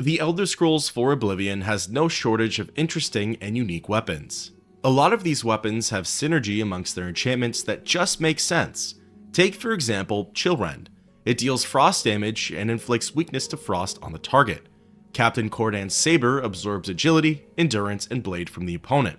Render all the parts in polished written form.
The Elder Scrolls for Oblivion has no shortage of interesting and unique weapons. A lot of these weapons have synergy amongst their enchantments that just make sense. Take for example Chillrend. It deals frost damage and inflicts weakness to frost on the target. Captain Cordan's saber absorbs agility, endurance, and blade from the opponent.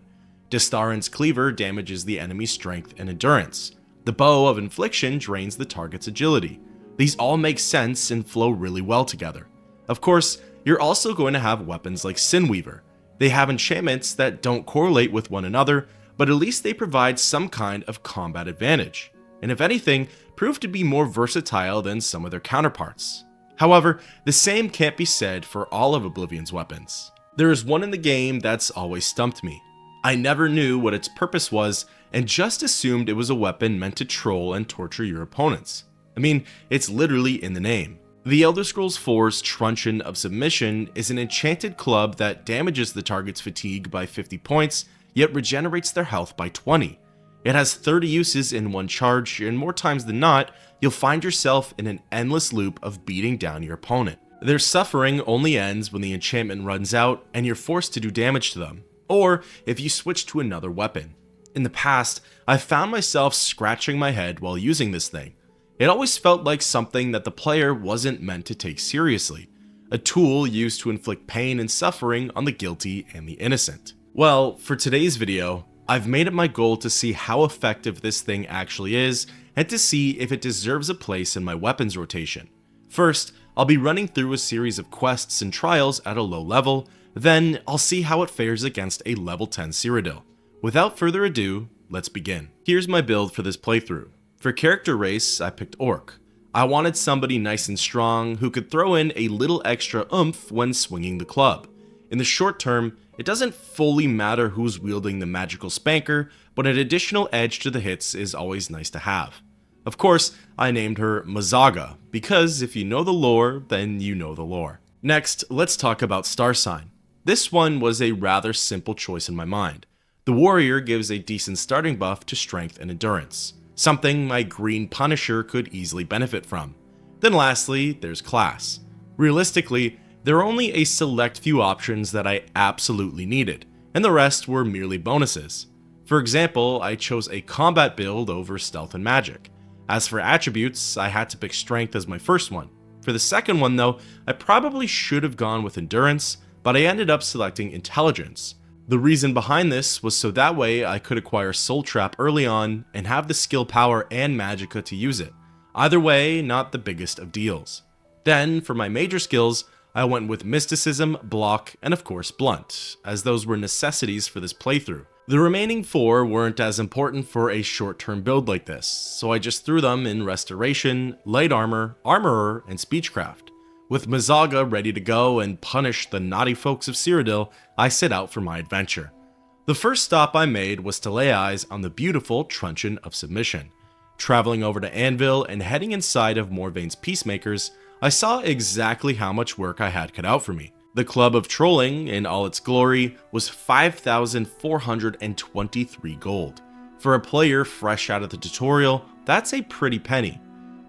Distaran's cleaver damages the enemy's strength and endurance. The bow of infliction drains the target's agility. These all make sense and flow really well together. Of course, you're also going to have weapons like Sinweaver. They have enchantments that don't correlate with one another, but at least they provide some kind of combat advantage, and if anything, prove to be more versatile than some of their counterparts. However, the same can't be said for all of Oblivion's weapons. There is one in the game that's always stumped me. I never knew what its purpose was and just assumed it was a weapon meant to troll and torture your opponents. I mean, it's literally in the name. The Elder Scrolls 4's Truncheon of Submission is an enchanted club that damages the target's fatigue by 50 points, yet regenerates their health by 20. It has 30 uses in one charge, and more times than not, you'll find yourself in an endless loop of beating down your opponent. Their suffering only ends when the enchantment runs out and you're forced to do damage to them, or if you switch to another weapon. In the past, I found myself scratching my head while using this thing. It always felt like something that the player wasn't meant to take seriously, a tool used to inflict pain and suffering on the guilty and the innocent. Well, for today's video, I've made it my goal to see how effective this thing actually is and to see if it deserves a place in my weapons rotation. First, I'll be running through a series of quests and trials at a low level, then I'll see how it fares against a level 10 Cyrodiil. Without further ado, let's begin. Here's my build for this playthrough. For character race, I picked Orc. I wanted somebody nice and strong who could throw in a little extra oomph when swinging the club. In the short term, it doesn't fully matter who's wielding the magical spanker, but an additional edge to the hits is always nice to have. Of course, I named her Mazaga, because if you know the lore, then you know the lore. Next, let's talk about Star Sign. This one was a rather simple choice in my mind. The warrior gives a decent starting buff to strength and endurance, something my green Punisher could easily benefit from. Then lastly, there's class. Realistically, there are only a select few options that I absolutely needed, and the rest were merely bonuses. For example, I chose a combat build over stealth and magic. As for attributes, I had to pick strength as my first one. For the second one though, I probably should have gone with endurance, but I ended up selecting intelligence. The reason behind this was so that way I could acquire Soul Trap early on and have the skill power and magicka to use it. Either way, not the biggest of deals. Then, for my major skills, I went with Mysticism, Block, and of course Blunt, as those were necessities for this playthrough. The remaining 4 weren't as important for a short-term build like this, so I just threw them in Restoration, Light Armor, Armorer, and Speechcraft. With Mazaga ready to go and punish the naughty folks of Cyrodiil, I set out for my adventure. The first stop I made was to lay eyes on the beautiful Truncheon of Submission. Traveling over to Anvil and heading inside of Morvaine's Peacemakers, I saw exactly how much work I had cut out for me. The Club of Trolling, in all its glory, was 5,423 gold. For a player fresh out of the tutorial, that's a pretty penny.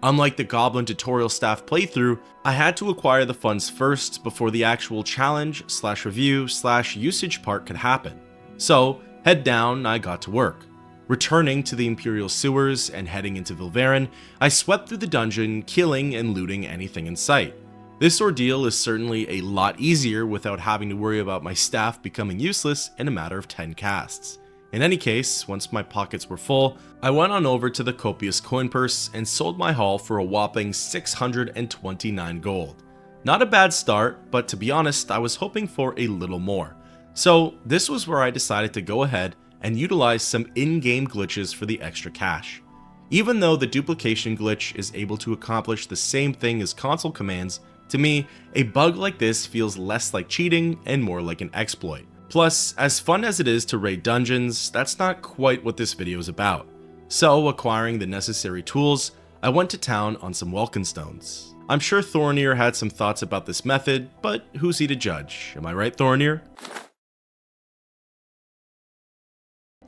Unlike the Goblin tutorial staff playthrough, I had to acquire the funds first before the actual challenge/review/usage part could happen. So, head down, I got to work. Returning to the Imperial sewers and heading into Vilverin, I swept through the dungeon, killing and looting anything in sight. This ordeal is certainly a lot easier without having to worry about my staff becoming useless in a matter of 10 casts. In any case, once my pockets were full, I went on over to the copious coin purse and sold my haul for a whopping 629 gold. Not a bad start, but to be honest, I was hoping for a little more. So this was where I decided to go ahead and utilize some in-game glitches for the extra cash. Even though the duplication glitch is able to accomplish the same thing as console commands, to me, a bug like this feels less like cheating and more like an exploit. Plus, as fun as it is to raid dungeons, that's not quite what this video is about. So, acquiring the necessary tools, I went to town on some Welkin stones. I'm sure Thornir had some thoughts about this method, but who's he to judge? Am I right, Thornir?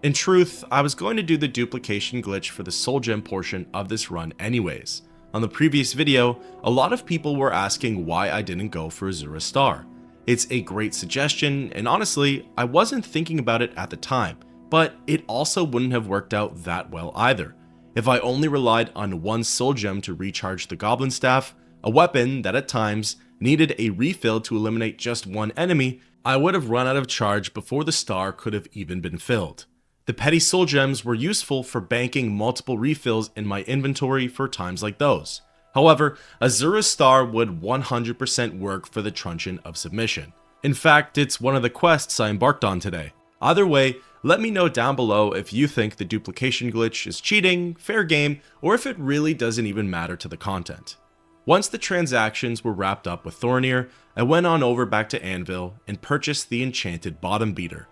In truth, I was going to do the duplication glitch for the soul gem portion of this run anyways. On the previous video, a lot of people were asking why I didn't go for Azura Star. It's a great suggestion, and honestly, I wasn't thinking about it at the time, but it also wouldn't have worked out that well either. If I only relied on one soul gem to recharge the goblin staff, a weapon that at times needed a refill to eliminate just one enemy, I would have run out of charge before the star could have even been filled. The petty soul gems were useful for banking multiple refills in my inventory for times like those. However, Azura's star would 100% work for the Truncheon of Submission. In fact, it's one of the quests I embarked on today. Either way, let me know down below if you think the duplication glitch is cheating, fair game, or if it really doesn't even matter to the content. Once the transactions were wrapped up with Thornir, I went on over back to Anvil and purchased the enchanted bottom beater.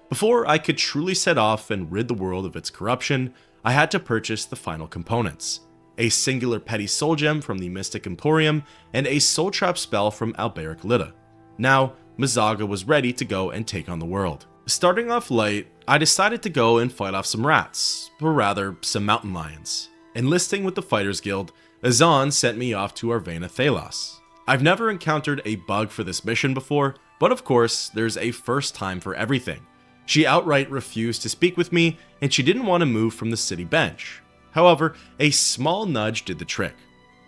Before I could truly set off and rid the world of its corruption, I had to purchase the final components: a singular petty soul gem from the Mystic Emporium and a soul trap spell from Alberic Litta. Now, Mazaga was ready to go and take on the world. Starting off light, I decided to go and fight off some rats, or rather, some mountain lions. Enlisting with the Fighters Guild, Azan sent me off to Arvena Thalos. I've never encountered a bug for this mission before, but of course, there's a first time for everything. She outright refused to speak with me, and she didn't want to move from the city bench. However, a small nudge did the trick.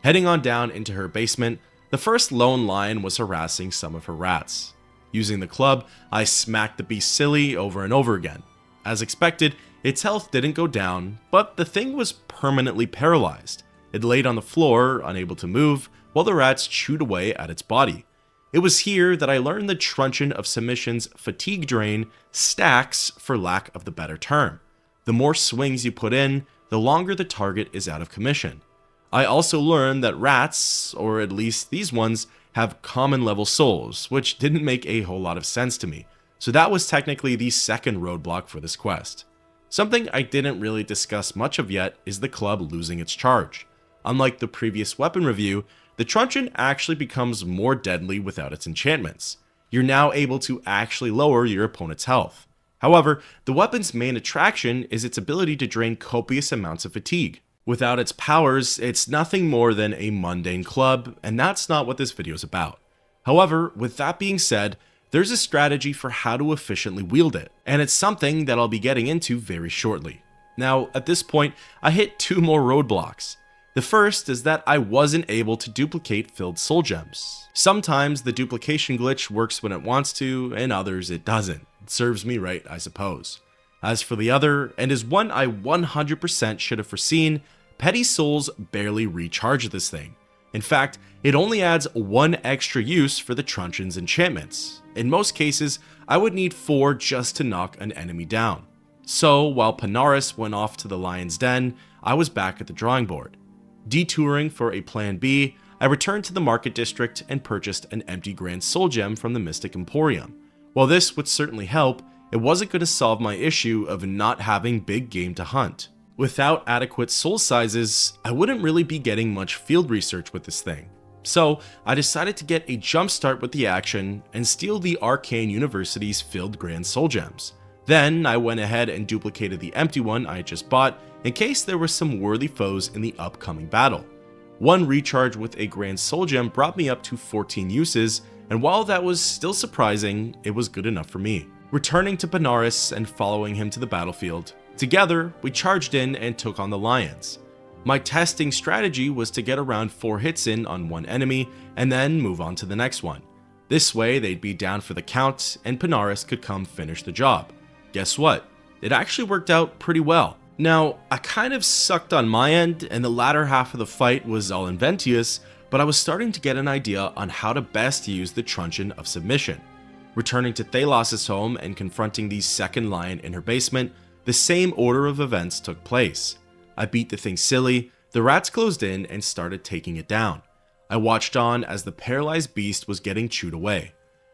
Heading on down into her basement, the first lone lion was harassing some of her rats. Using the club, I smacked the beast silly over and over again. As expected, its health didn't go down, but the thing was permanently paralyzed. It laid on the floor, unable to move, while the rats chewed away at its body. It was here that I learned the Truncheon of Submission's fatigue drain stacks, for lack of the better term. The more swings you put in, the longer the target is out of commission. I also learned that rats, or at least these ones, have common level souls, which didn't make a whole lot of sense to me, so that was technically the second roadblock for this quest. Something I didn't really discuss much of yet is the club losing its charge. Unlike the previous weapon review, the Truncheon actually becomes more deadly without its enchantments. You're now able to actually lower your opponent's health. However, the weapon's main attraction is its ability to drain copious amounts of fatigue. Without its powers, it's nothing more than a mundane club, and that's not what this video is about. However, with that being said, there's a strategy for how to efficiently wield it, and it's something that I'll be getting into very shortly. Now, at this point, I hit two more roadblocks. The first is that I wasn't able to duplicate filled soul gems. Sometimes the duplication glitch works when it wants to, and others it doesn't. It serves me right, I suppose. As for the other, and is one I 100% should have foreseen, petty souls barely recharge this thing. In fact, it only adds one extra use for the Truncheon's enchantments. In most cases, I would need 4 just to knock an enemy down. So, while Panaris went off to the lion's den, I was back at the drawing board. Detouring for a plan B, I returned to the market district and purchased an empty grand soul gem from the Mystic Emporium. While this would certainly help, it wasn't going to solve my issue of not having big game to hunt. Without adequate soul sizes, I wouldn't really be getting much field research with this thing. So I decided to get a jump start with the action and steal the Arcane University's filled grand soul gems. Then I went ahead and duplicated the empty one I had just bought in case there were some worthy foes in the upcoming battle. One recharge with a grand soul gem brought me up to 14 uses, and while that was still surprising, it was good enough for me. Returning to Panaris and following him to the battlefield, together we charged in and took on the lions. My testing strategy was to get around 4 hits in on one enemy and then move on to the next one. This way they'd be down for the count and Panaris could come finish the job. Guess what? It actually worked out pretty well. Now, I kind of sucked on my end and the latter half of the fight was all Inventius, but I was starting to get an idea on how to best use the Truncheon of Submission. Returning to Thalos' home and confronting the second lion in her basement, the same order of events took place. I beat the thing silly, the rats closed in and started taking it down. I watched on as the paralyzed beast was getting chewed away.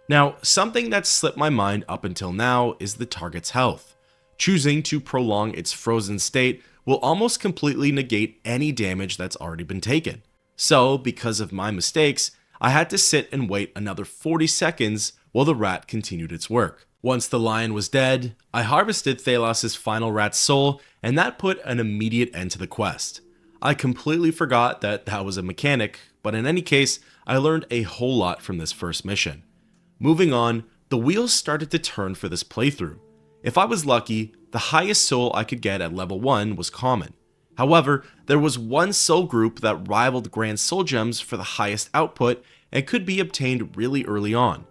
Now, something that slipped my mind up until now is the target's health. Choosing to prolong its frozen state will almost completely negate any damage that's already been taken. So, because of my mistakes, I had to sit and wait another 40 seconds while the rat continued its work. Once the lion was dead, I harvested Thalos' final rat's soul, and that put an immediate end to the quest. I completely forgot that that was a mechanic, but in any case, I learned a whole lot from this first mission. Moving on, the wheels started to turn for this playthrough. If I was lucky, the highest soul I could get at level 1 was common. However, there was one soul group that rivaled Grand Soul Gems for the highest output and could be obtained really early on.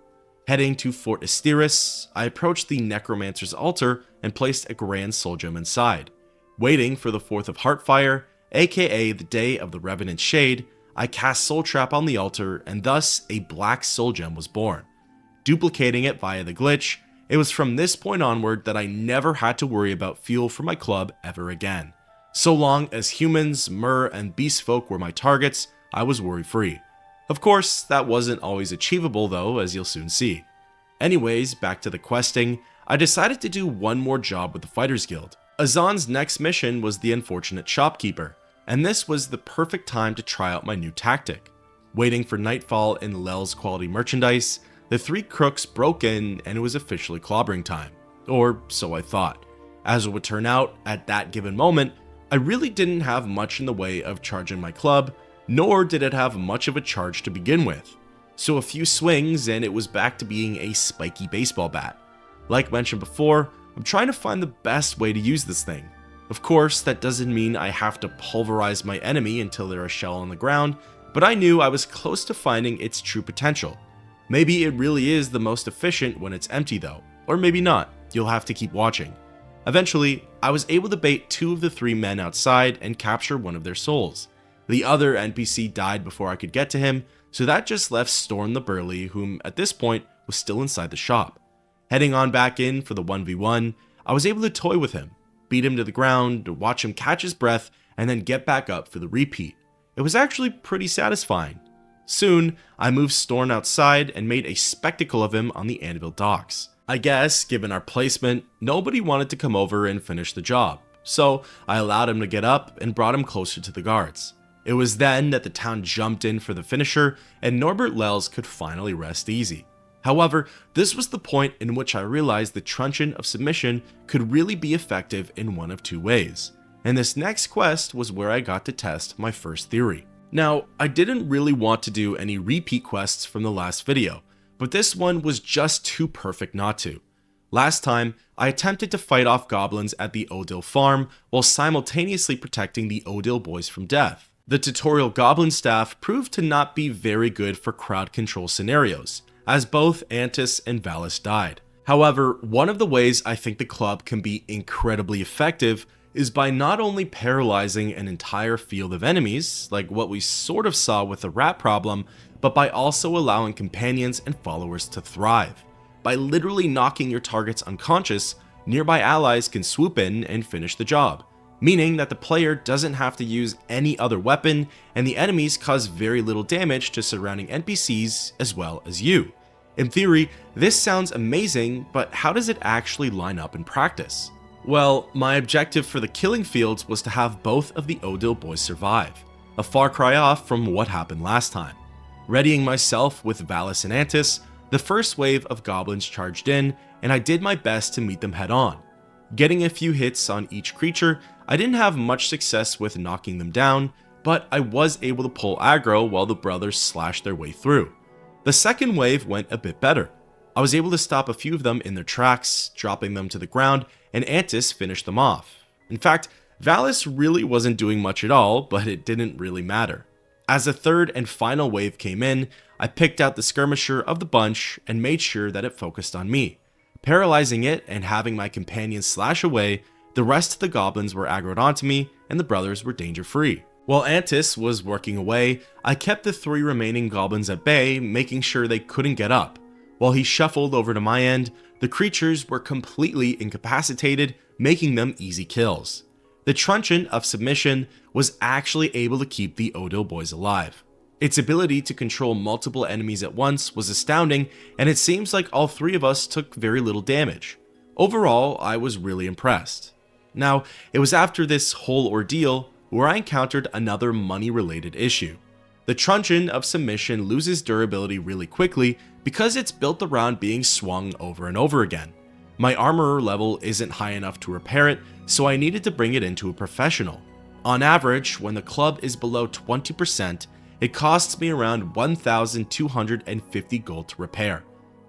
Heading to Fort Asteris, I approached the Necromancer's altar and placed a Grand Soul Gem inside. Waiting for the 4th of Heartfire, aka the Day of the Revenant Shade, I cast Soul Trap on the altar and thus a Black Soul Gem was born. Duplicating it via the glitch, it was from this point onward that I never had to worry about fuel for my club ever again. So long as humans, Mer, and beast folk were my targets, I was worry-free. Of course, that wasn't always achievable though, as you'll soon see. Anyways, back to the questing, I decided to do one more job with the Fighters Guild. Azan's next mission was the unfortunate shopkeeper, and this was the perfect time to try out my new tactic. Waiting for nightfall in Lel's quality merchandise, the 3 crooks broke in and it was officially clobbering time. Or so I thought. As it would turn out, at that given moment, I really didn't have much in the way of charging my club, nor did it have much of a charge to begin with. So a few swings and it was back to being a spiky baseball bat. Like mentioned before, I'm trying to find the best way to use this thing. Of course, that doesn't mean I have to pulverize my enemy until they're a shell on the ground, but I knew I was close to finding its true potential. Maybe it really is the most efficient when it's empty though, or maybe not, you'll have to keep watching. Eventually, I was able to bait 2 of the 3 men outside and capture one of their souls. The other NPC died before I could get to him, so that just left Storm the Burly, whom at this point was still inside the shop. Heading on back in for the 1v1, I was able to toy with him, beat him to the ground, watch him catch his breath, and then get back up for the repeat. It was actually pretty satisfying. Soon, I moved Storm outside and made a spectacle of him on the Anvil docks. I guess, given our placement, nobody wanted to come over and finish the job, so I allowed him to get up and brought him closer to the guards. It was then that the town jumped in for the finisher and Norbert Lels could finally rest easy. However, this was the point in which I realized the Truncheon of Submission could really be effective in one of 2 ways, and this next quest was where I got to test my first theory. Now, I didn't really want to do any repeat quests from the last video, but this one was just too perfect not to. Last time, I attempted to fight off goblins at the Odil farm while simultaneously protecting the Odil boys from death. The tutorial goblin staff proved to not be very good for crowd control scenarios, as both Antis and Valis died. However, one of the ways I think the club can be incredibly effective is by not only paralyzing an entire field of enemies, like what we sort of saw with the rat problem, but by also allowing companions and followers to thrive. By literally knocking your targets unconscious, nearby allies can swoop in and finish the job, meaning that the player doesn't have to use any other weapon and the enemies cause very little damage to surrounding NPCs as well as you. In theory, this sounds amazing, but how does it actually line up in practice? Well, my objective for the killing fields was to have both of the Odil boys survive, a far cry off from what happened last time. Readying myself with Valis and Antis, the first wave of goblins charged in, and I did my best to meet them head on. Getting a few hits on each creature, I didn't have much success with knocking them down, but I was able to pull aggro while the brothers slashed their way through. The second wave went a bit better. I was able to stop a few of them in their tracks, dropping them to the ground, and Antis finished them off. In fact, Valis really wasn't doing much at all, but it didn't really matter. As the third and final wave came in, I picked out the skirmisher of the bunch and made sure that it focused on me. Paralyzing it and having my companions slash away, the rest of the goblins were aggroed onto me and the brothers were danger free. While Antis was working away, I kept the 3 remaining goblins at bay, making sure they couldn't get up. While he shuffled over to my end, the creatures were completely incapacitated, making them easy kills. The Truncheon of Submission was actually able to keep the Odil boys alive. Its ability to control multiple enemies at once was astounding, and it seems like all 3 of us took very little damage. Overall, I was really impressed. Now, it was after this whole ordeal where I encountered another money-related issue. The Truncheon of Submission loses durability really quickly because it's built around being swung over and over again. My armorer level isn't high enough to repair it, so I needed to bring it into a professional. On average, when the club is below 20%, it costs me around 1,250 gold to repair.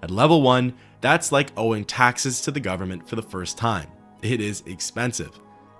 At level 1, that's like owing taxes to the government for the first time. It is expensive.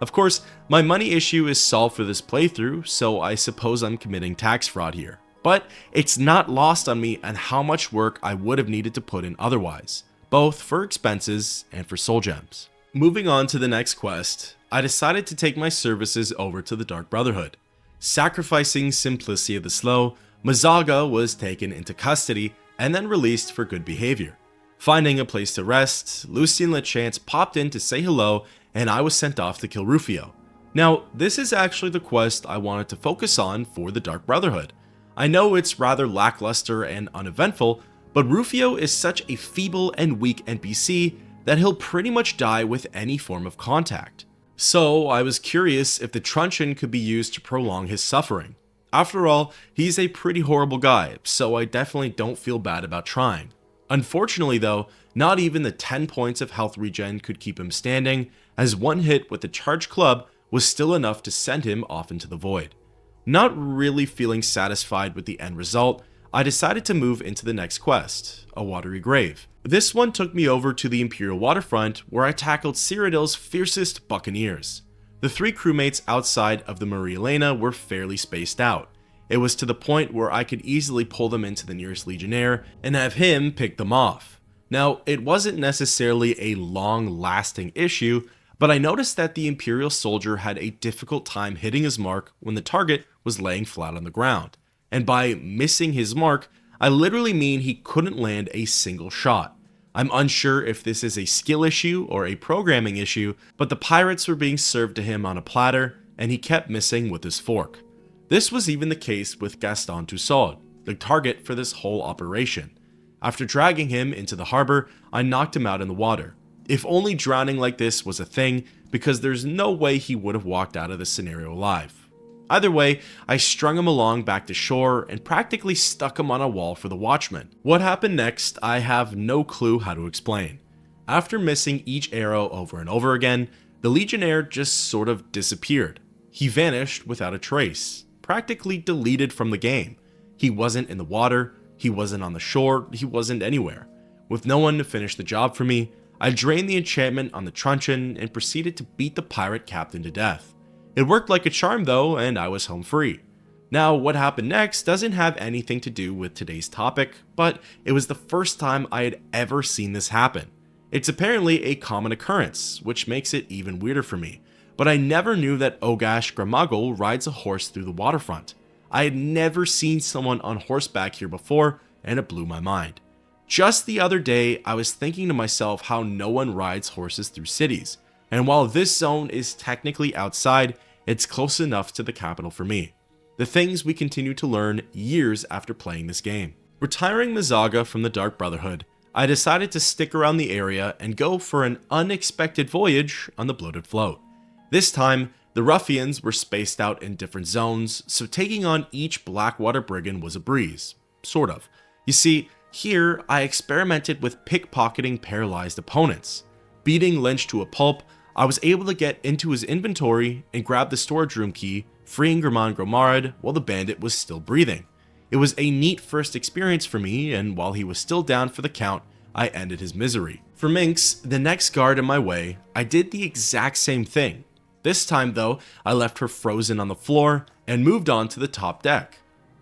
Of course, my money issue is solved for this playthrough, so I suppose I'm committing tax fraud here. But it's not lost on me and how much work I would have needed to put in otherwise, both for expenses and for soul gems. Moving on to the next quest, I decided to take my services over to the Dark Brotherhood. Sacrificing simplicity of the slow, Mazaga was taken into custody and then released for good behavior. Finding a place to rest, Lucian Lechance popped in to say hello, and I was sent off to kill Rufio. Now, this is actually the quest I wanted to focus on for the Dark Brotherhood. I know it's rather lackluster and uneventful, but Rufio is such a feeble and weak NPC that he'll pretty much die with any form of contact. So I was curious if the Truncheon could be used to prolong his suffering. After all, he's a pretty horrible guy, so I definitely don't feel bad about trying. Unfortunately though, not even the 10 points of health regen could keep him standing, as one hit with the charged club was still enough to send him off into the void. Not really feeling satisfied with the end result, I decided to move into the next quest, a watery grave. This one took me over to the Imperial waterfront, where I tackled Cyrodiil's fiercest buccaneers. The 3 crewmates outside of the Maria Elena were fairly spaced out. It was to the point where I could easily pull them into the nearest legionnaire and have him pick them off. Now, it wasn't necessarily a long-lasting issue, but I noticed that the Imperial soldier had a difficult time hitting his mark when the target was laying flat on the ground. And by missing his mark, I literally mean he couldn't land a single shot. I'm unsure if this is a skill issue or a programming issue, but the pirates were being served to him on a platter, and he kept missing with his fork. This was even the case with Gaston Tussaud, the target for this whole operation. After dragging him into the harbor, I knocked him out in the water. If only drowning like this was a thing, because there's no way he would have walked out of this scenario alive. Either way, I strung him along back to shore and practically stuck him on a wall for the watchman. What happened next, I have no clue how to explain. After missing each arrow over and over again, the Legionnaire just sort of disappeared. He vanished without a trace, practically deleted from the game. He wasn't in the water, he wasn't on the shore, he wasn't anywhere. With no one to finish the job for me, I drained the enchantment on the Truncheon and proceeded to beat the pirate captain to death. It worked like a charm though, and I was home free. Now, what happened next doesn't have anything to do with today's topic, but it was the first time I had ever seen this happen. It's apparently a common occurrence, which makes it even weirder for me, but I never knew that Ogash Gramagol rides a horse through the waterfront. I had never seen someone on horseback here before, and it blew my mind. Just the other day, I was thinking to myself how no one rides horses through cities, and while this zone is technically outside, it's close enough to the capital for me. The things we continue to learn years after playing this game. Retiring Mazaga from the Dark Brotherhood, I decided to stick around the area and go for an unexpected voyage on the Bloated Float. This time, the ruffians were spaced out in different zones, so taking on each Blackwater brigand was a breeze. Sort of. You see, here I experimented with pickpocketing paralyzed opponents. Beating Lynch to a pulp, I was able to get into his inventory and grab the storage room key, freeing German Gromarad while the bandit was still breathing. It was a neat first experience for me, and while he was still down for the count, I ended his misery. For Minx, the next guard in my way, I did the exact same thing. This time though, I left her frozen on the floor and moved on to the top deck.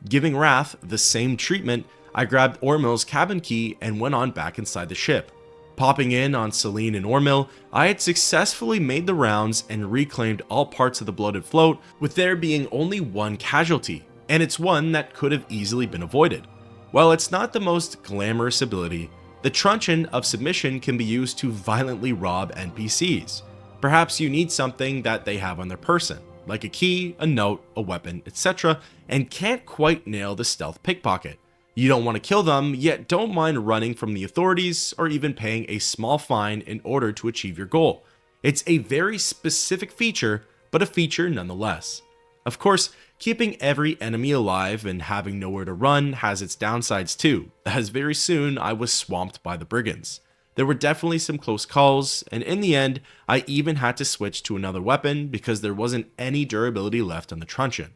Giving Wrath the same treatment, I grabbed Ormil's cabin key and went on back inside the ship. Popping in on Celine and Ormil, I had successfully made the rounds and reclaimed all parts of the Bloated Float, with there being only one casualty, and it's one that could have easily been avoided. While it's not the most glamorous ability, the Truncheon of Submission can be used to violently rob NPCs. Perhaps you need something that they have on their person, like a key, a note, a weapon, etc., and can't quite nail the stealth pickpocket. You don't want to kill them, yet don't mind running from the authorities or even paying a small fine in order to achieve your goal. It's a very specific feature, but a feature nonetheless. Of course, keeping every enemy alive and having nowhere to run has its downsides too, as very soon I was swamped by the brigands. There were definitely some close calls, and in the end, I even had to switch to another weapon because there wasn't any durability left on the Truncheon.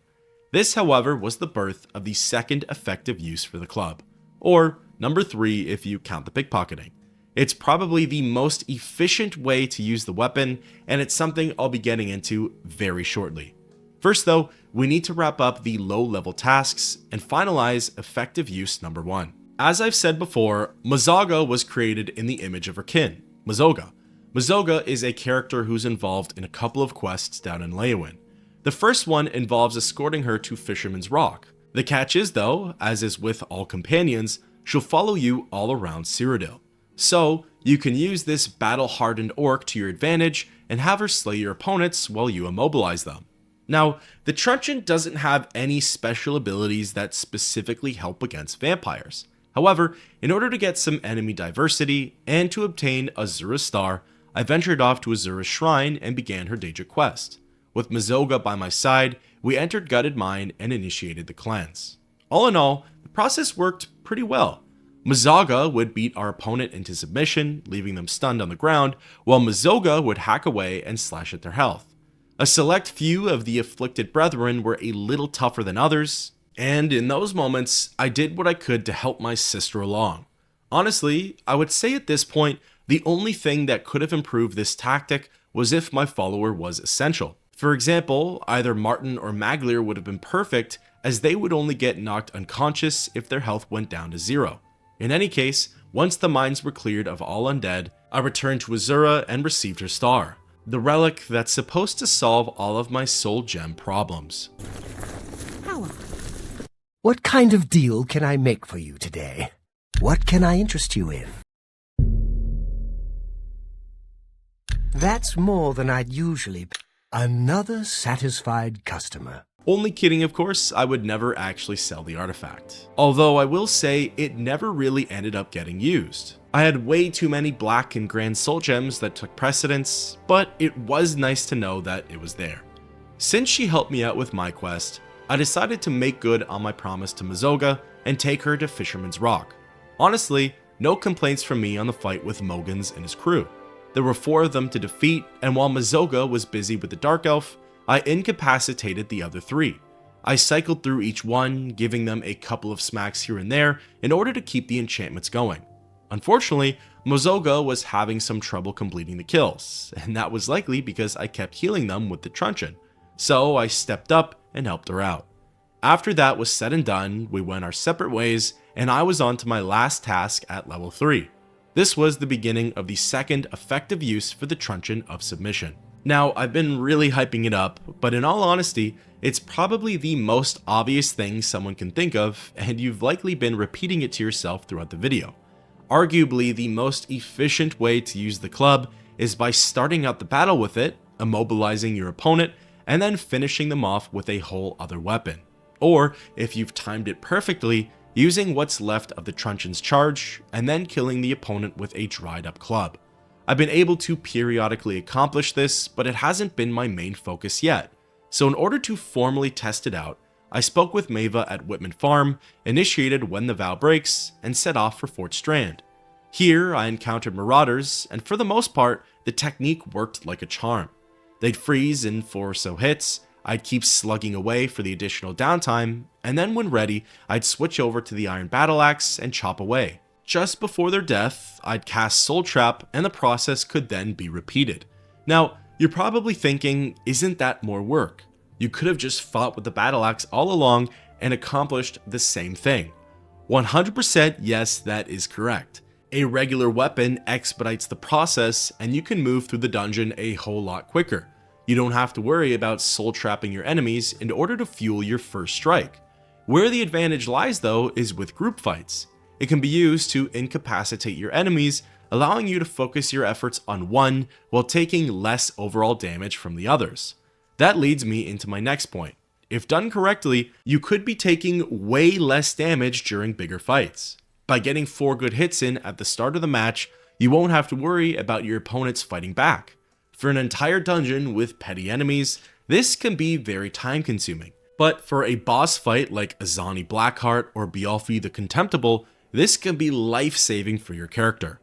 This, however, was the birth of the second effective use for the club, or Number 3 if you count the pickpocketing. It's probably the most efficient way to use the weapon, and it's something I'll be getting into very shortly. First though, we need to wrap up the low level tasks and finalize effective use number 1. As I've said before, Mazaga was created in the image of her kin, Mazoga. Mazoga is a character who's involved in a couple of quests down in Leyawiin. The first one involves escorting her to Fisherman's Rock. The catch is though, as is with all companions, she'll follow you all around Cyrodiil. So, you can use this battle-hardened orc to your advantage and have her slay your opponents while you immobilize them. Now, the Truncheon doesn't have any special abilities that specifically help against vampires. However, in order to get some enemy diversity and to obtain Azura's Star, I ventured off to Azura's Shrine and began her Daedric quest. With Mazoga by my side, we entered Gutted Mine and initiated the cleanse. All in all, the process worked pretty well. Mazaga would beat our opponent into submission, leaving them stunned on the ground, while Mazoga would hack away and slash at their health. A select few of the afflicted brethren were a little tougher than others, and in those moments, I did what I could to help my sister along. Honestly, I would say at this point, the only thing that could have improved this tactic was if my follower was essential. For example, either Martin or Maglir would have been perfect, as they would only get knocked unconscious if their health went down to 0. In any case, once the mines were cleared of all undead, I returned to Azura and received her star, the relic that's supposed to solve all of my soul gem problems. What kind of deal can I make for you today? What can I interest you in? That's more than I'd usually pay. Another satisfied customer. Only kidding, of course, I would never actually sell the artifact. Although I will say it never really ended up getting used. I had way too many black and grand soul gems that took precedence, but it was nice to know that it was there. Since she helped me out with my quest, I decided to make good on my promise to Mazoga and take her to Fisherman's Rock. Honestly, no complaints from me on the fight with Mogans and his crew. There were 4 of them to defeat, and while Mazoga was busy with the Dark Elf, I incapacitated the other 3. I cycled through each one, giving them a couple of smacks here and there in order to keep the enchantments going. Unfortunately, Mazoga was having some trouble completing the kills, and that was likely because I kept healing them with the Truncheon, so I stepped up and helped her out. After that was said and done, we went our separate ways, and I was on to my last task at level 3. This was the beginning of the second effective use for the Truncheon of Submission. Now, I've been really hyping it up, but in all honesty, it's probably the most obvious thing someone can think of, and you've likely been repeating it to yourself throughout the video. Arguably, the most efficient way to use the club is by starting out the battle with it, immobilizing your opponent, and then finishing them off with a whole other weapon. Or, if you've timed it perfectly, using what's left of the Truncheon's charge, and then killing the opponent with a dried up club. I've been able to periodically accomplish this, but it hasn't been my main focus yet. So in order to formally test it out, I spoke with Maeva at Whitman Farm, initiated When the Vow Breaks, and set off for Fort Strand. Here, I encountered marauders, and for the most part, the technique worked like a charm. They'd freeze in 4 or so hits, I'd keep slugging away for the additional downtime, and then when ready, I'd switch over to the Iron Battle Axe and chop away. Just before their death, I'd cast Soul Trap, and the process could then be repeated. Now, you're probably thinking, isn't that more work? You could have just fought with the Battle Axe all along and accomplished the same thing. 100% yes, that is correct. A regular weapon expedites the process, and you can move through the dungeon a whole lot quicker. You don't have to worry about soul trapping your enemies in order to fuel your first strike. Where the advantage lies though is with group fights. It can be used to incapacitate your enemies, allowing you to focus your efforts on one while taking less overall damage from the others. That leads me into my next point. If done correctly, you could be taking way less damage during bigger fights. By getting 4 good hits in at the start of the match, you won't have to worry about your opponents fighting back. For an entire dungeon with petty enemies, this can be very time consuming. But for a boss fight like Azani Blackheart or Bealfi the Contemptible, this can be life-saving for your character.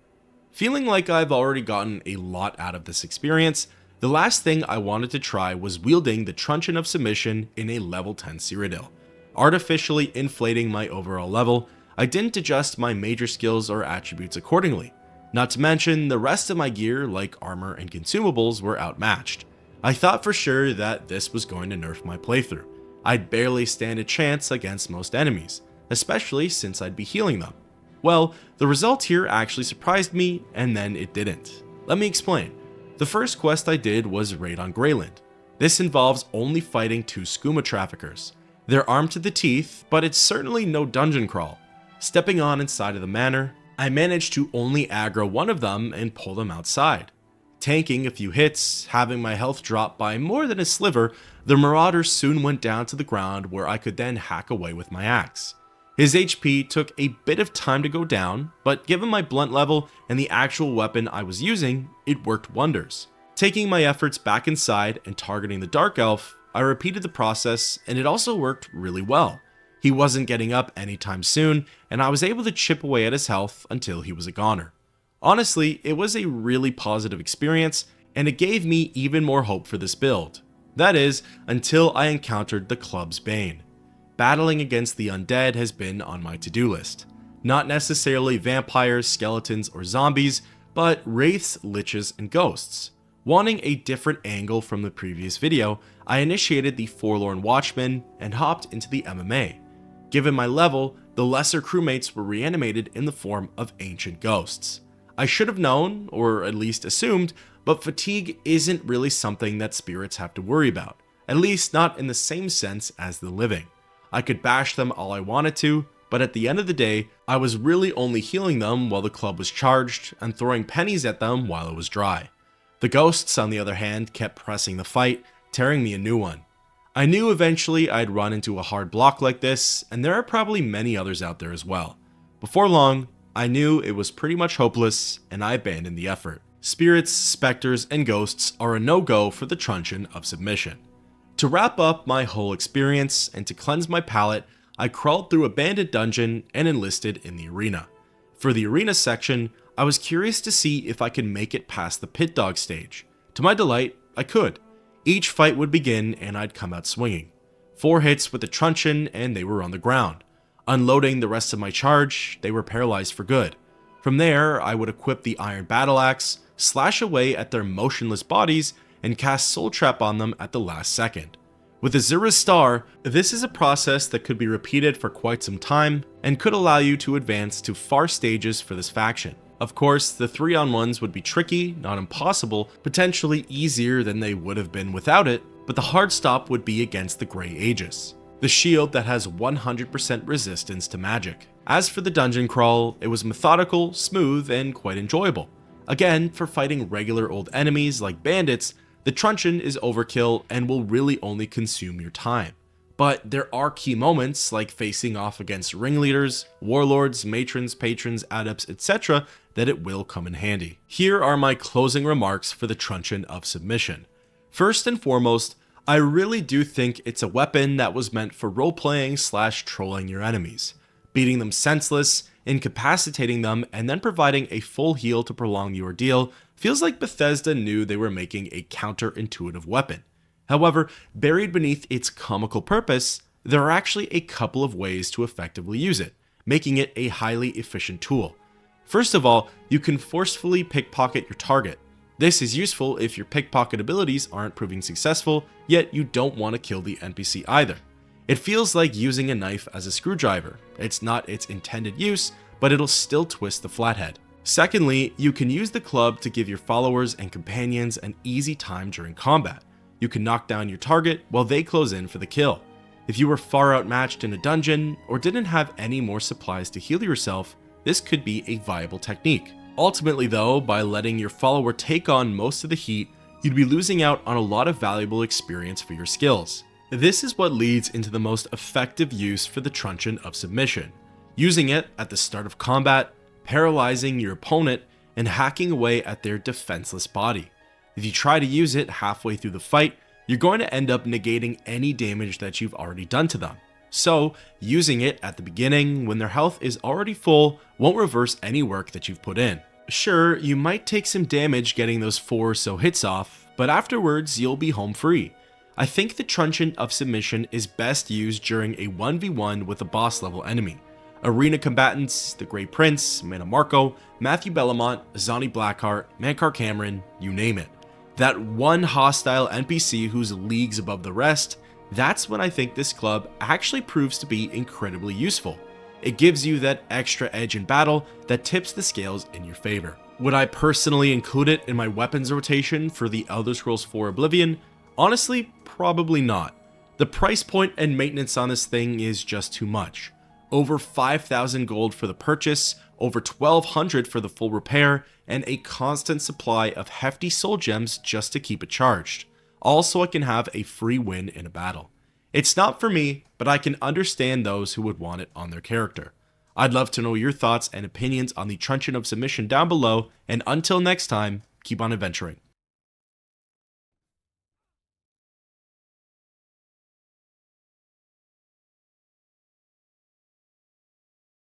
Feeling like I've already gotten a lot out of this experience, the last thing I wanted to try was wielding the Truncheon of Submission in a level 10 Cyrodiil. Artificially inflating my overall level, I didn't adjust my major skills or attributes accordingly. Not to mention, the rest of my gear, like armor and consumables, were outmatched. I thought for sure that this was going to nerf my playthrough. I'd barely stand a chance against most enemies, especially since I'd be healing them. Well, the result here actually surprised me, and then it didn't. Let me explain. The first quest I did was Raid on Greyland. This involves only fighting 2 skooma traffickers. They're armed to the teeth, but it's certainly no dungeon crawl. Stepping on inside of the manor, I managed to only aggro one of them and pull them outside. Tanking a few hits, having my health drop by more than a sliver, the marauder soon went down to the ground where I could then hack away with my axe. His HP took a bit of time to go down, but given my blunt level and the actual weapon I was using, it worked wonders. Taking my efforts back inside and targeting the Dark Elf, I repeated the process and it also worked really well. He wasn't getting up anytime soon, and I was able to chip away at his health until he was a goner. Honestly, it was a really positive experience, and it gave me even more hope for this build. That is, until I encountered the club's bane. Battling against the undead has been on my to-do list. Not necessarily vampires, skeletons, or zombies, but wraiths, liches, and ghosts. Wanting a different angle from the previous video, I initiated the Forlorn Watchman and hopped into the MMA. Given my level, the lesser crewmates were reanimated in the form of ancient ghosts. I should have known, or at least assumed, but fatigue isn't really something that spirits have to worry about, at least not in the same sense as the living. I could bash them all I wanted to, but at the end of the day, I was really only healing them while the club was charged and throwing pennies at them while it was dry. The ghosts, on the other hand, kept pressing the fight, tearing me a new one. I knew eventually I'd run into a hard block like this, and there are probably many others out there as well. Before long, I knew it was pretty much hopeless, and I abandoned the effort. Spirits, specters, and ghosts are a no-go for the Truncheon of Submission. To wrap up my whole experience and to cleanse my palate, I crawled through a bandit dungeon and enlisted in the arena. For the arena section, I was curious to see if I could make it past the pit dog stage. To my delight, I could. Each fight would begin and I'd come out swinging. 4 hits with the Truncheon and they were on the ground. Unloading the rest of my charge, they were paralyzed for good. From there, I would equip the Iron Battle Axe, slash away at their motionless bodies, and cast Soul Trap on them at the last second. With Azura's Star, this is a process that could be repeated for quite some time and could allow you to advance to far stages for this faction. Of course, the 3-on-1s would be tricky, not impossible, potentially easier than they would have been without it, but the hard stop would be against the Grey Aegis, the shield that has 100% resistance to magic. As for the dungeon crawl, it was methodical, smooth, and quite enjoyable. Again, for fighting regular old enemies like bandits, the Truncheon is overkill and will really only consume your time. But there are key moments like facing off against ringleaders, warlords, matrons, patrons, adepts, etc. that it will come in handy. Here are my closing remarks for the Truncheon of Submission. First and foremost, I really do think it's a weapon that was meant for role-playing / trolling your enemies, beating them senseless, incapacitating them, and then providing a full heal to prolong the ordeal. Feels like Bethesda knew they were making a counterintuitive weapon. However, buried beneath its comical purpose, there are actually a couple of ways to effectively use it, making it a highly efficient tool. First of all, you can forcefully pickpocket your target. This is useful if your pickpocket abilities aren't proving successful, yet you don't want to kill the NPC either. It feels like using a knife as a screwdriver. It's not its intended use, but it'll still twist the flathead. Secondly, you can use the club to give your followers and companions an easy time during combat. You can knock down your target while they close in for the kill. If you were far outmatched in a dungeon or didn't have any more supplies to heal yourself, this could be a viable technique. Ultimately though, by letting your follower take on most of the heat, you'd be losing out on a lot of valuable experience for your skills. This is what leads into the most effective use for the Truncheon of Submission. Using it at the start of combat, paralyzing your opponent, and hacking away at their defenseless body. If you try to use it halfway through the fight, you're going to end up negating any damage that you've already done to them. So, using it at the beginning when their health is already full won't reverse any work that you've put in. Sure, you might take some damage getting those 4 or so hits off, but afterwards you'll be home free. I think the Truncheon of Submission is best used during a 1v1 with a boss level enemy. Arena combatants, the Grey Prince, Mana Marco, Matthew Bellamont, Azani Blackheart, Mankar Cameron, you name it. That one hostile NPC who's leagues above the rest, that's when I think this club actually proves to be incredibly useful. It gives you that extra edge in battle that tips the scales in your favor. Would I personally include it in my weapons rotation for the Elder Scrolls 4 Oblivion? Honestly, probably not. The price point and maintenance on this thing is just too much. Over 5,000 gold for the purchase, over 1,200 for the full repair, and a constant supply of hefty soul gems just to keep it charged. All so I can have a free win in a battle. It's not for me, but I can understand those who would want it on their character. I'd love to know your thoughts and opinions on the Truncheon of Submission down below, and until next time, keep on adventuring.